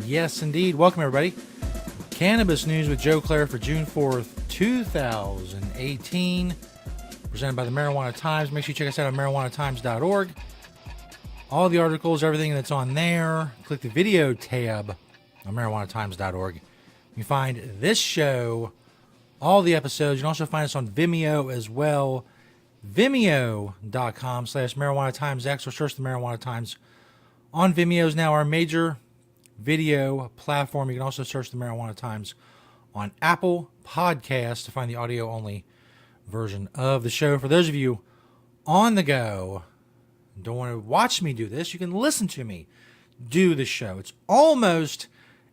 Yes, indeed. Welcome, everybody. Cannabis News with Joe Klare for June 4th, 2018. Presented by the Marijuana Times. Make sure you check us out on marijuanatimes.org. All the articles, everything that's on there. Click the video tab on marijuanatimes.org. You can find this show, all the episodes. You can also find us on Vimeo as well. Vimeo.com/MarijuanaTimesX or search the Marijuana Times. On Vimeo is now our major video platform. You can also search the Marijuana Times on Apple Podcasts to find the audio-only version of the show. For those of you on the go, don't want to watch me do this, you can listen to me do the show. It's almost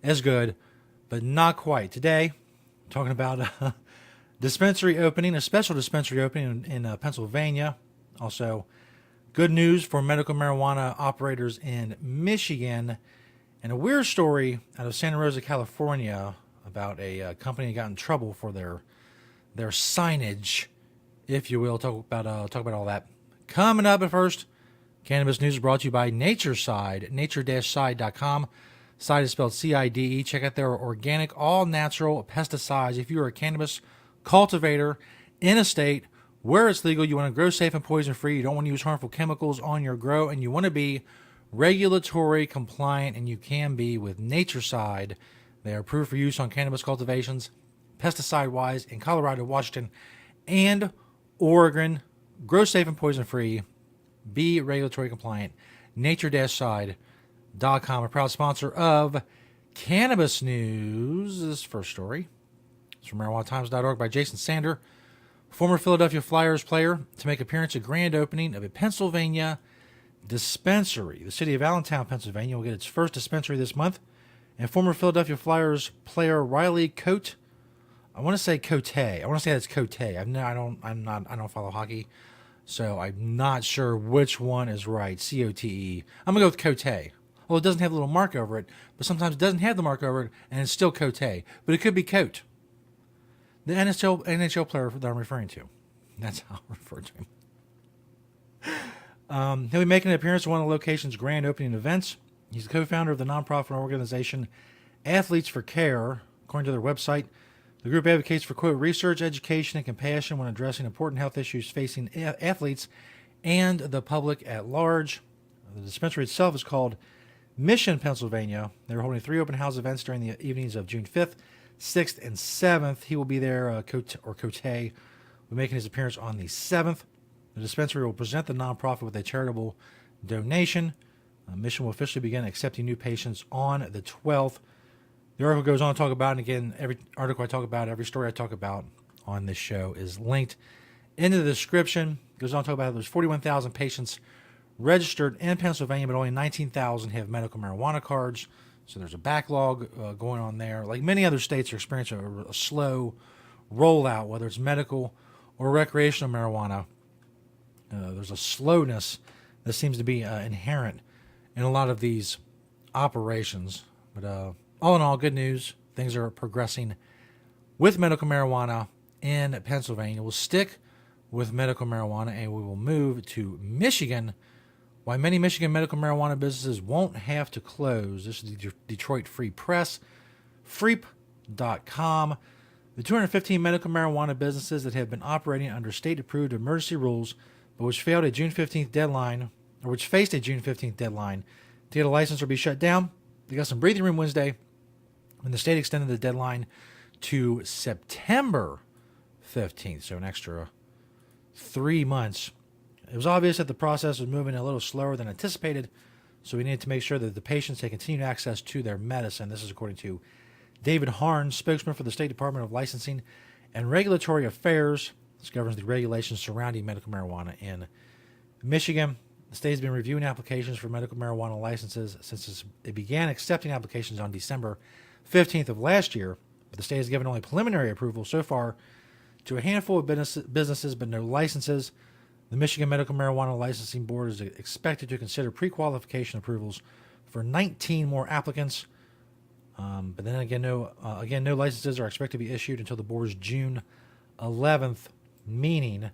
as good, but not quite. Today, I'm talking about a dispensary opening, a special dispensary opening in Pennsylvania. Also, good news for medical marijuana operators in Michigan. And a weird story out of Santa Rosa, California, about a company that got in trouble for their signage, if you will. Talk about all that coming up. But first, Cannabis News is brought to you by NatureSide, nature-side.com. Side is spelled CIDE. Check out their organic, all-natural pesticides. If you are a cannabis cultivator in a state where it's legal, you want to grow safe and poison-free, you don't want to use harmful chemicals on your grow, and you want to be regulatory compliant, and you can be with NatureSide. They are approved for use on cannabis cultivations, pesticide-wise, in Colorado, Washington, and Oregon. Grow safe and poison-free. Be regulatory compliant. Nature-side.com, a proud sponsor of Cannabis News. This first story is from marijuanatimes.org by Jason Sander, former Philadelphia Flyers player, to make appearance at grand opening of a Pennsylvania dispensary. The city of Allentown, Pennsylvania, will get its first dispensary this month, and former Philadelphia Flyers player Riley Cote, I want to say Cote. I want to say that's Cote. I don't follow hockey, so I'm not sure which one is right. Cote. I'm gonna go with Cote. Well, it doesn't have a little mark over it, but sometimes it doesn't have the mark over it, and it's still Cote. But it could be Cote, the NHL player that I'm referring to. That's how I refer to him. He'll be making an appearance at one of the location's grand opening events. He's the co-founder of the nonprofit organization Athletes for Care. According to their website, the group advocates for, quote, research, education, and compassion when addressing important health issues facing athletes and the public at large. The dispensary itself is called Mission, Pennsylvania. They're holding 3 open house events during the evenings of June 5th, 6th, and 7th. He will be there, Cote, will be making his appearance on the 7th. The dispensary will present the nonprofit with a charitable donation. Mission will officially begin accepting new patients on the 12th. The article goes on to talk about, and again, every article I talk about, every story I talk about on this show is linked into the description. It goes on to talk about how there's 41,000 patients registered in Pennsylvania, but only 19,000 have medical marijuana cards. So there's a backlog going on there. Like many other states are experiencing a slow rollout, whether it's medical or recreational marijuana. There's a slowness that seems to be inherent in a lot of these operations. But all in all, good news. Things are progressing with medical marijuana in Pennsylvania. We'll stick with medical marijuana, and we will move to Michigan. Why many Michigan medical marijuana businesses won't have to close. This is the Detroit Free Press, freep.com. The 215 medical marijuana businesses that have been operating under state-approved emergency rules, but which faced a June 15th deadline to get a license or be shut down, they got some breathing room Wednesday when the state extended the deadline to September 15th, so an extra 3 months. It was obvious that the process was moving a little slower than anticipated, so we needed to make sure that the patients had continued access to their medicine. This is according to David Harn, spokesman for the State Department of Licensing and Regulatory Affairs. This governs the regulations surrounding medical marijuana in Michigan. The state has been reviewing applications for medical marijuana licenses since it began accepting applications on December 15th of last year. But the state has given only preliminary approval so far to a handful of businesses, but no licenses. The Michigan Medical Marijuana Licensing Board is expected to consider pre-qualification approvals for 19 more applicants. But then again, no licenses are expected to be issued until the board's June 11th meeting.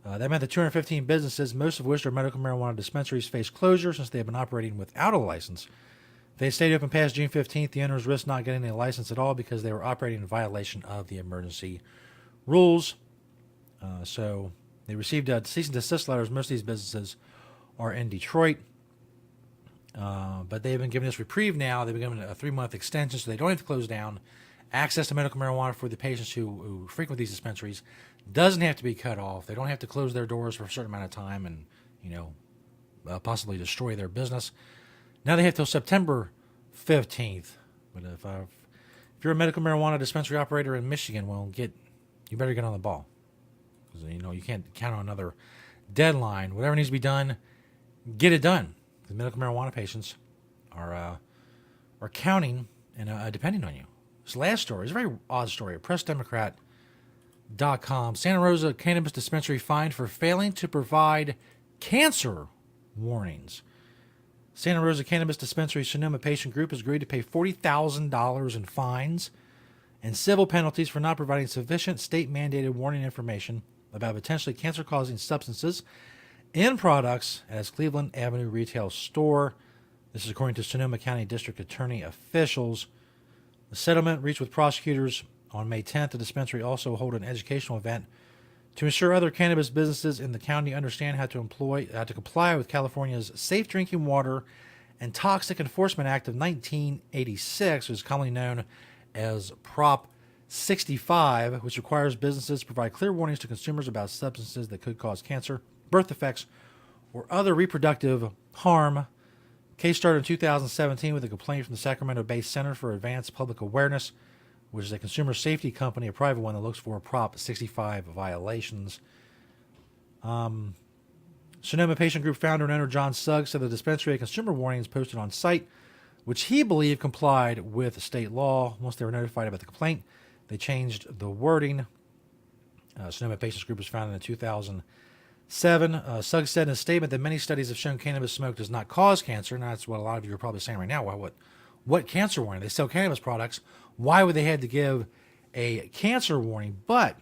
That meant the 215 businesses, most of which are medical marijuana dispensaries, face closure since they have been operating without a license. they stayed open past June 15th. The owners risked not getting a license at all because they were operating in violation of the emergency rules. So they received cease and desist letters. Most of these businesses are in Detroit. But they've been given this reprieve now. They've been given a 3-month extension so they don't have to close down. Access to medical marijuana for the patients who frequent these dispensaries doesn't have to be cut off. They don't have to close their doors for a certain amount of time and, possibly destroy their business. Now they have till September 15th. But if you're a medical marijuana dispensary operator in Michigan, you better get on the ball. Because, you can't count on another deadline. Whatever needs to be done, get it done. The medical marijuana patients are counting and depending on you. This last story is a very odd story. PressDemocrat.com. Santa Rosa Cannabis Dispensary fined for failing to provide cancer warnings. Santa Rosa Cannabis Dispensary Sonoma Patient Group has agreed to pay $40,000 in fines and civil penalties for not providing sufficient state-mandated warning information about potentially cancer-causing substances in products at its Cleveland Avenue retail store. This is according to Sonoma County District Attorney officials. The settlement reached with prosecutors on May 10th. The dispensary also hold an educational event to ensure other cannabis businesses in the county understand how to comply with California's Safe Drinking Water and Toxic Enforcement Act of 1986, which is commonly known as Prop 65, which requires businesses to provide clear warnings to consumers about substances that could cause cancer, birth defects, or other reproductive harm. Case started in 2017 with a complaint from the Sacramento-based Center for Advanced Public Awareness, which is a consumer safety company, a private one that looks for Prop 65 violations. Sonoma Patient Group founder and owner John Suggs said the dispensary had consumer warnings posted on site, which he believed complied with state law. Once they were notified about the complaint, they changed the wording. Sonoma Patients Group was founded in 2007. Suggs said in a statement that many studies have shown cannabis smoke does not cause cancer, and that's what a lot of you are probably saying right now. Well, what cancer warning? They sell cannabis products. Why would they have to give a cancer warning? But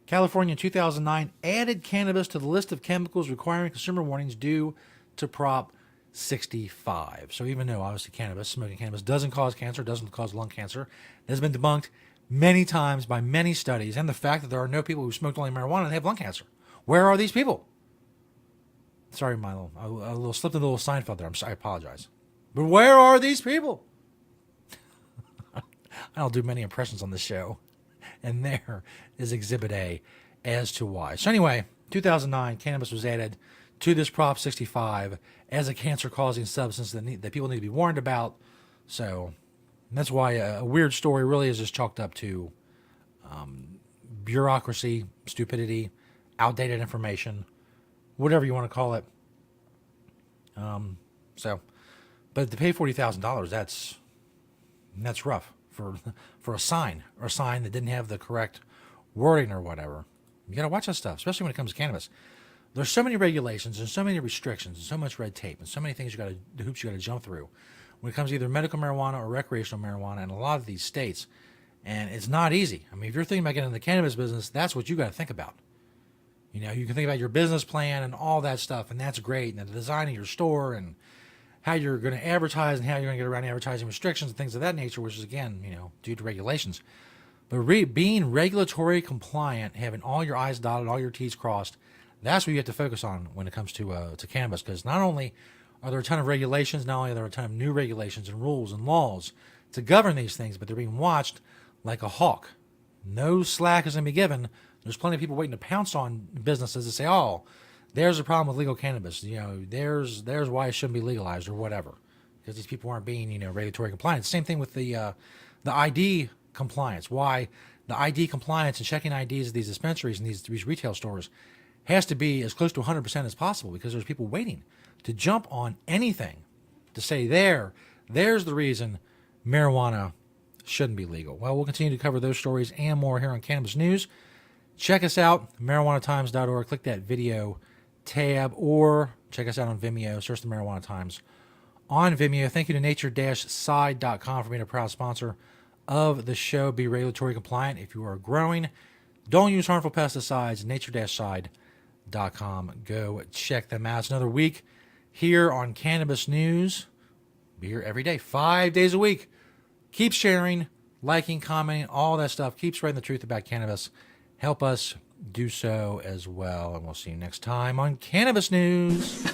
California in 2009 added cannabis to the list of chemicals requiring consumer warnings due to Prop 65. So even though obviously smoking cannabis doesn't cause cancer, doesn't cause lung cancer, it has been debunked many times by many studies, and the fact that there are no people who smoked only marijuana and have lung cancer. Where are these people? Sorry, Milo. I slipped into a little Seinfeld there. I apologize. But where are these people? I don't do many impressions on this show. And there is Exhibit A as to why. So anyway, 2009, cannabis was added to this Prop 65 as a cancer-causing substance that people need to be warned about. So that's why a weird story really is just chalked up to bureaucracy, stupidity, outdated information, whatever you want to call it. But to pay $40,000, that's rough for a sign that didn't have the correct wording or whatever. You got to watch that stuff, especially when it comes to cannabis. There's so many regulations and so many restrictions and so much red tape and so many things hoops you got to jump through when it comes to either medical marijuana or recreational marijuana in a lot of these states. And it's not easy. I mean, if you're thinking about getting in the cannabis business, that's what you got to think about. You can think about your business plan and all that stuff, and that's great. And the design of your store and how you're going to advertise and how you're going to get around advertising restrictions and things of that nature, which is, again, due to regulations. But being regulatory compliant, having all your I's dotted, all your T's crossed, that's what you have to focus on when it comes to cannabis, because not only are there a ton of regulations, not only are there a ton of new regulations and rules and laws to govern these things, but they're being watched like a hawk. No slack is going to be given. There's plenty of people waiting to pounce on businesses to say, oh, there's a problem with legal cannabis. There's why it shouldn't be legalized or whatever, because these people aren't being, regulatory compliant. Same thing with the ID compliance. Why the ID compliance and checking IDs at these dispensaries and these retail stores has to be as close to 100% as possible, because there's people waiting to jump on anything to say there's the reason marijuana shouldn't be legal. Well, we'll continue to cover those stories and more here on Cannabis News. Check us out, marijuanatimes.org. Click that video tab, or check us out on Vimeo. Search the Marijuana Times on Vimeo. Thank you to nature-side.com for being a proud sponsor of the show. Be regulatory compliant if you are growing. Don't use harmful pesticides. Nature-side.com. Go check them out. It's another week here on Cannabis News. Be here every day, 5 days a week. Keep sharing, liking, commenting, all that stuff. Keep spreading the truth about cannabis. Help us do so as well. And we'll see you next time on Cannabis News.